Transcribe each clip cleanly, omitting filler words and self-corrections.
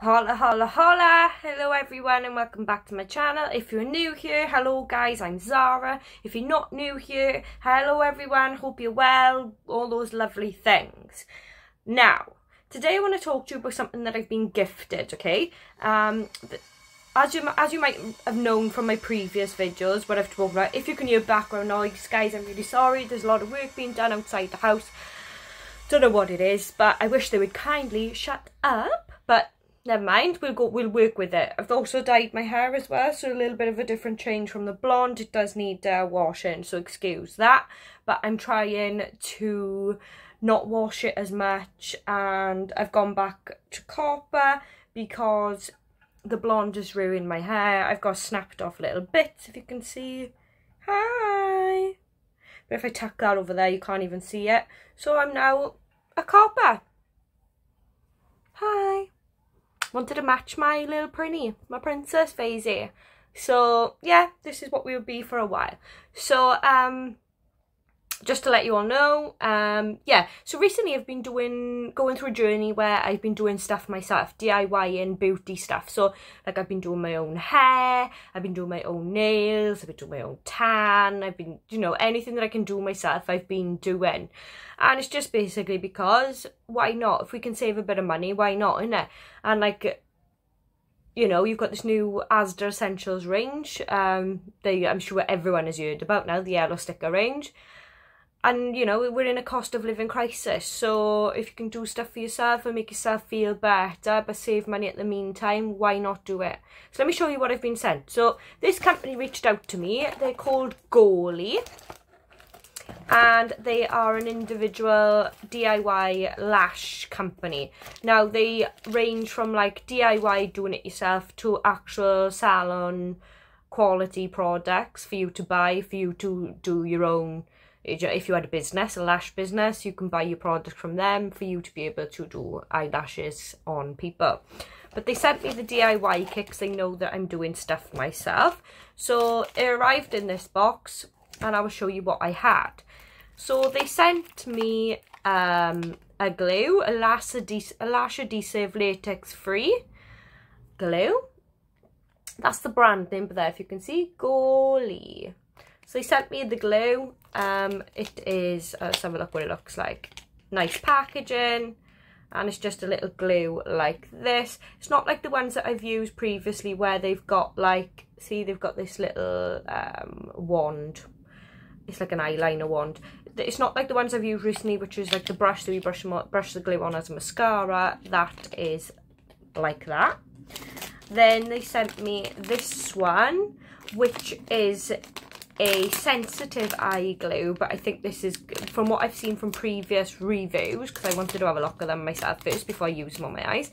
Holla holla holla, hello everyone and welcome back to my channel. If you're new here, hello guys, I'm Zara. If you're not new here, hello everyone, hope you're well, all those lovely things. Now, today I want to talk to you about something that I've been gifted, okay? As you might have known from my previous videos, what I've talked about, if you can hear background noise, guys, I'm really sorry, there's a lot of work being done outside the house. Don't know what it is, but I wish they would kindly shut up, but never mind, we'll work with it. I've also dyed my hair as well, so a little bit of a different change from the blonde. It does need washing, so excuse that. But I'm trying to not wash it as much, and I've gone back to copper because the blonde has ruined my hair. I've got snapped off little bits, if you can see. Hi! But if I tuck that over there, you can't even see it. So I'm now a copper. Hi! Wanted to match my little prinny, my princess phase here. So yeah, this is what we will be for a while. So just to let you all know, yeah, so recently I've been going through a journey where I've been doing stuff myself, DIY beauty stuff. So like I've been doing my own hair, I've been doing my own nails, I've been doing my own tan, I've been, you know, anything that I can do myself I've been doing. And it's just basically because, why not? If we can save a bit of money, why not, innit? And like, you know, you've got this new Asda Essentials range, I'm sure everyone has heard about now, the yellow sticker range. And, you know, we're in a cost of living crisis, so if you can do stuff for yourself and make yourself feel better, but save money at the meantime, why not do it? So let me show you what I've been sent. So this company reached out to me. They're called Gollee, and they are an individual DIY lash company. Now, they range from like DIY doing it yourself to actual salon quality products for you to buy, for you to do your own. If you had a business, a lash business, you can buy your product from them for you to be able to do eyelashes on people. But they sent me the DIY kit because they know that I'm doing stuff myself. So it arrived in this box and I will show you what I had. So they sent me a glue, a lash adhesive latex free glue. That's the brand name there, if you can see, Gollee. So they sent me the glue. It is, let's have a look what it looks like. Nice packaging, and it's just a little glue like this. It's not like the ones that I've used previously where they've got like, see, they've got this little wand. It's like an eyeliner wand. It's not like the ones I've used recently, which is like the brush that we brush the glue on as a mascara. That is like that. Then they sent me this one, which is a sensitive eye glue, but I think this is, from what I've seen from previous reviews, because I wanted to have a look at them myself first before I use them on my eyes.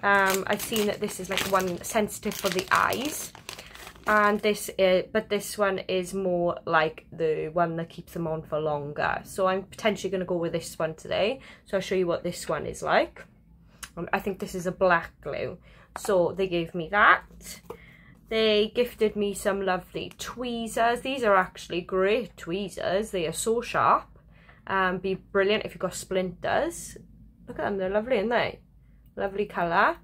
I've seen that this is like one sensitive for the eyes, and this is, but this one is more like the one that keeps them on for longer. So I'm potentially going to go with this one today. So I'll show you what this one is like. I think this is a black glue. So they gave me that. They gifted me some lovely tweezers. These are actually great tweezers. They are so sharp. Be brilliant if you've got splinters. Look at them, they're lovely, aren't they? Lovely colour.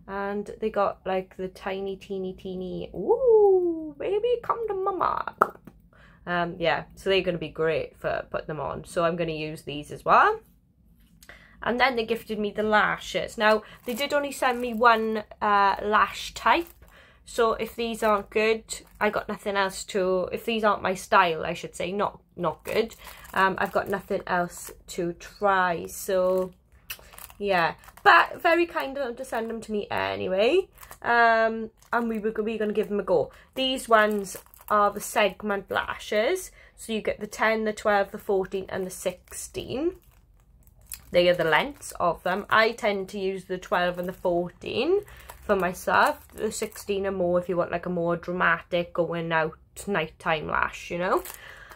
And they got like the tiny, teeny, ooh, baby, come to mama. Yeah, so they're going to be great for putting them on. So I'm going to use these as well. And then they gifted me the lashes. Now, they did only send me one lash type. So if these aren't good, I got nothing else to, if these aren't my style, I should say, not good, I've got nothing else to try. So yeah, but very kind of them to send them to me anyway. And we're going to give them a go. These ones are the segment lashes, so you get the 10, the 12, the 14 and the 16. They are the lengths of them. I tend to use the 12 and the 14 for myself. The 16 are more if you want like a more dramatic going out nighttime lash, you know.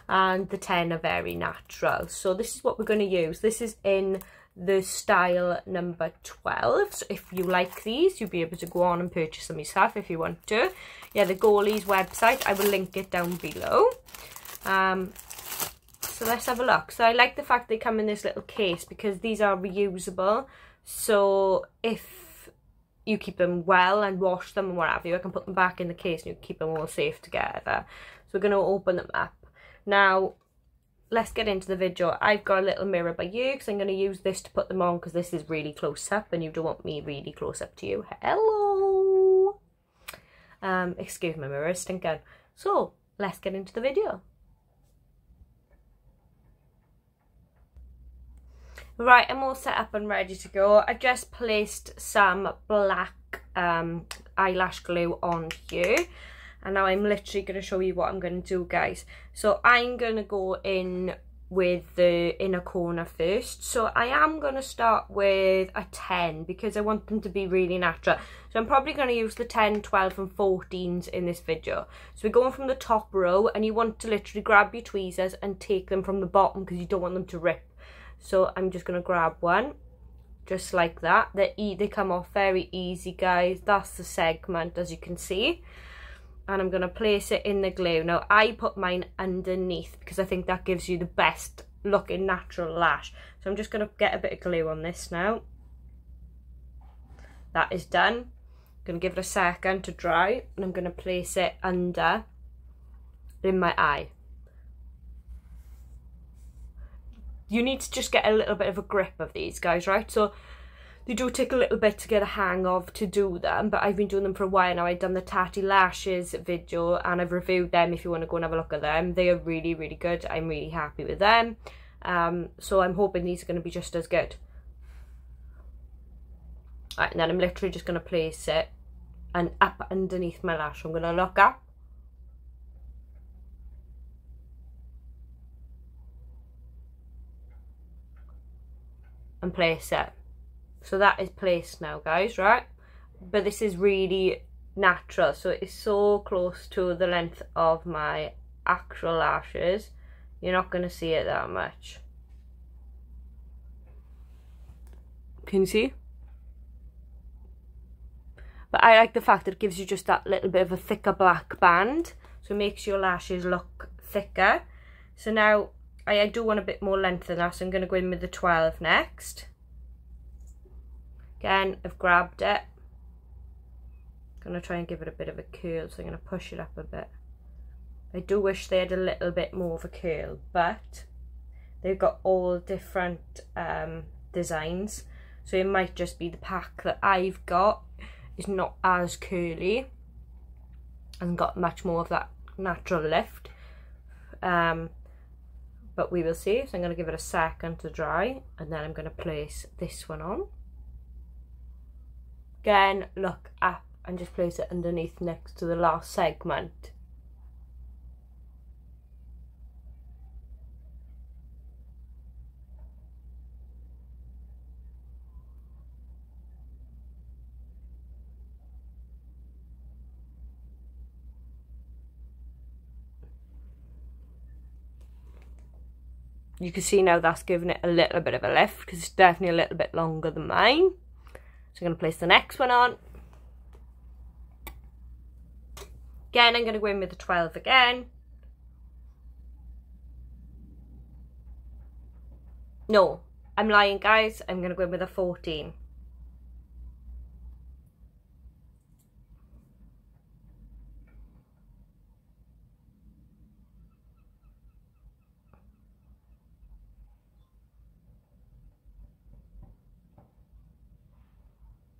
And the 10 are very natural. So this is what we're going to use. This is in the style number 12. So if you like these, you'll be able to go on and purchase them yourself if you want to. Yeah, the Gollee's website, I will link it down below. So let's have a look. So I like the fact they come in this little case because these are reusable. So if you keep them well and wash them and whatever, I can put them back in the case and you keep them all safe together. So we're going to open them up. Now, let's get into the video. I've got a little mirror by you because I'm going to use this to put them on because this is really close up and you don't want me really close up to you. Hello! Excuse my mirror, stinking. So, let's get into the video. Right, I'm all set up and ready to go. I've just placed some black eyelash glue on here. And now I'm literally going to show you what I'm going to do, guys. So I'm going to go in with the inner corner first. So I am going to start with a 10 because I want them to be really natural. So I'm probably going to use the 10, 12 and 14s in this video. So we're going from the top row and you want to literally grab your tweezers and take them from the bottom because you don't want them to rip. So I'm just going to grab one, just like that. They come off very easy, guys. That's the segment, as you can see. And I'm going to place it in the glue. Now, I put mine underneath because I think that gives you the best looking natural lash. So I'm just going to get a bit of glue on this now. That is done. I'm going to give it a second to dry. And I'm going to place it under in my eye. You need to just get a little bit of a grip of these, guys, right? So they do take a little bit to get a hang of to do them, but I've been doing them for a while now. I've done the Tatti lashes video and I've reviewed them if you want to go and have a look at them. They are really, really good. I'm really happy with them. So I'm hoping these are going to be just as good. Right, and then I'm literally just going to place it and up underneath my lash. I'm going to look up. And place it. So that is placed now, guys, right? But this is really natural, so it's so close to the length of my actual lashes. You're not going to see it that much. Can you see? But I like the fact that it gives you just that little bit of a thicker black band, so it makes your lashes look thicker. So now I do want a bit more length than that, so I'm going to go in with the 12 next. Again, I've grabbed it. I'm going to try and give it a bit of a curl, so I'm going to push it up a bit. I do wish they had a little bit more of a curl, but they've got all different designs. So it might just be the pack that I've got is not as curly and got much more of that natural lift. But we will see. So I'm going to give it a second to dry and then I'm going to place this one on. Again, look up and just place it underneath next to the last segment. You can see now that's giving it a little bit of a lift because it's definitely a little bit longer than mine. So I'm going to place the next one on. Again, I'm going to go in with the 12 again. No, I'm lying, guys. I'm going to go in with a 14.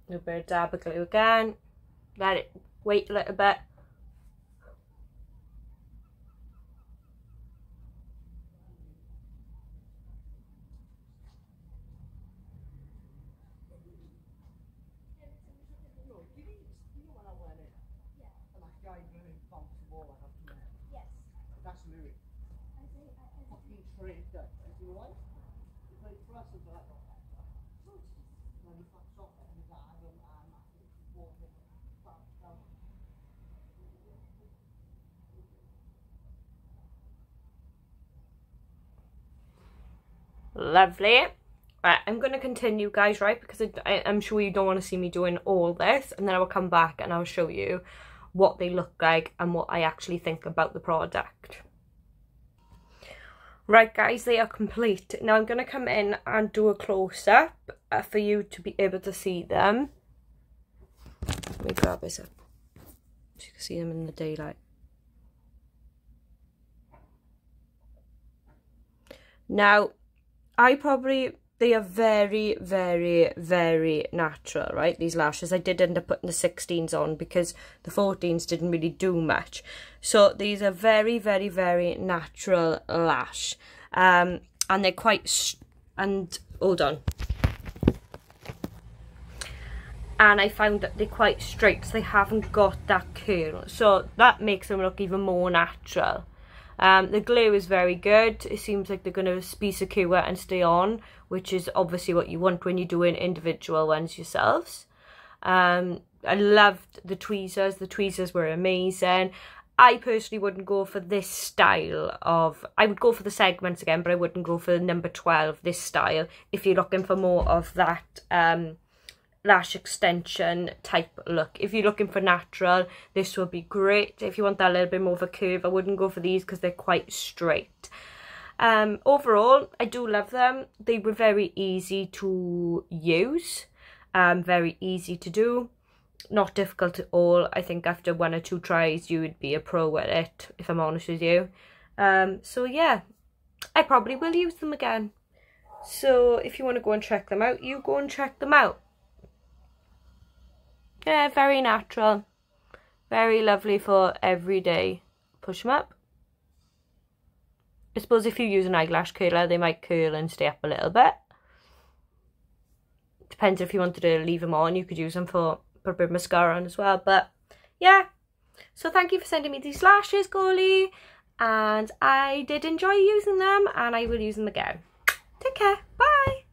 A bit of dab of glue again. Let it wait a little bit. Lovely. Right, I'm going to continue, guys, right, because I'm sure you don't want to see me doing all this, and then I will come back and I'll show you what they look like and what I actually think about the product. Right, guys, they are complete. Now I'm going to come in and do a close-up for you to be able to see them. me grab this up so you can see them in the daylight. Now, they are very, very, very natural, right? These lashes. I did end up putting the 16s on because the 14s didn't really do much. So these are very, very, very natural lash. And they're quite, hold on. And I found that they're quite straight, so they haven't got that curl. So that makes them look even more natural. The glue is very good. It seems like they're going to be secure and stay on, which is obviously what you want when you're doing individual ones yourselves. I loved the tweezers. The tweezers were amazing. I personally wouldn't go for this style of... I would go for the segments again, but I wouldn't go for the number 12, this style, if you're looking for more of that... lash extension type look. If you're looking for natural, this would be great. If you want that little bit more of a curve, I wouldn't go for these because they're quite straight. Overall, I do love them. They were very easy to use, very easy to do, not difficult at all. I think after 1 or 2 tries you would be a pro at it, if I'm honest with you. So yeah, I probably will use them again. So if you want to go and check them out, you go and check them out. Yeah, very natural. Very lovely for every day. Push them up. I suppose if you use an eyelash curler, they might curl and stay up a little bit. Depends if you wanted to leave them on. You could use them for put a bit of mascara on as well. But yeah. So thank you for sending me these lashes, Gollee. And I did enjoy using them, and I will use them again. Take care. Bye.